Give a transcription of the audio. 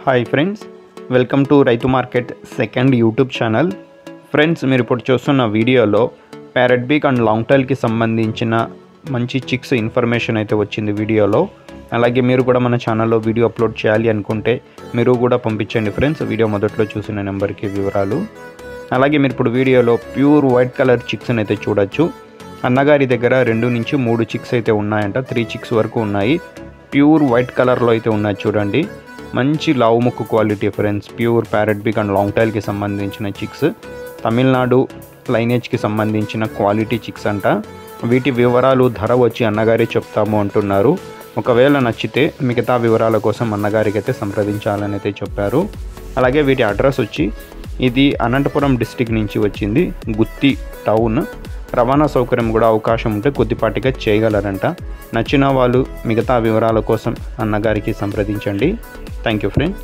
Hi friends, welcome to రైతు market second YouTube channel. Friends, మీరు ఇప్పుడు చూస్తున్న వీడియోలో ప్యారెట్ బీక్ అండ్ లాంగ్ టైల్కి సంబంధించిన మంచి చిక్స్ ఇన్ఫర్మేషన్ అయితే వచ్చింది వీడియోలో. అలాగే మీరు కూడా మన ఛానల్లో వీడియో అప్లోడ్ చేయాలి అనుకుంటే మీరు కూడా పంపించండి ఫ్రెండ్స్, వీడియో మొదట్లో చూసిన నెంబర్కి వివరాలు. అలాగే మీరు ఇప్పుడు వీడియోలో ప్యూర్ వైట్ కలర్ చిక్స్ని అయితే చూడొచ్చు. అన్నగారి దగ్గర 2 నుంచి 3 చిక్స్ అయితే ఉన్నాయంట, 3 చిక్స్ వరకు ఉన్నాయి. ప్యూర్ వైట్ కలర్లో అయితే ఉన్నాయి చూడండి. మంచి లావు ముక్కు quality friends, pure parrot beak and long టైల్కి సంబంధించిన చిక్స్, తమిళనాడు లైనేజ్కి సంబంధించిన క్వాలిటీ చిక్స్ అంట. వీటి వివరాలు ధర వచ్చి అన్నగారే చెప్తాము అంటున్నారు. ఒకవేళ నచ్చితే మిగతా వివరాల కోసం అన్నగారికి అయితే సంప్రదించాలని అయితే చెప్పారు. అలాగే వీటి అడ్రస్ వచ్చి ఇది అనంతపురం డిస్టిక్ నుంచి వచ్చింది, గుత్తి టౌన్. రవాణా సౌకర్యం కూడా అవకాశం ఉంటే కొద్దిపాటిగా చేయగలరంట. నచ్చిన వాళ్ళు మిగతా వివరాల కోసం అన్నగారికి సంప్రదించండి. Thank you friends.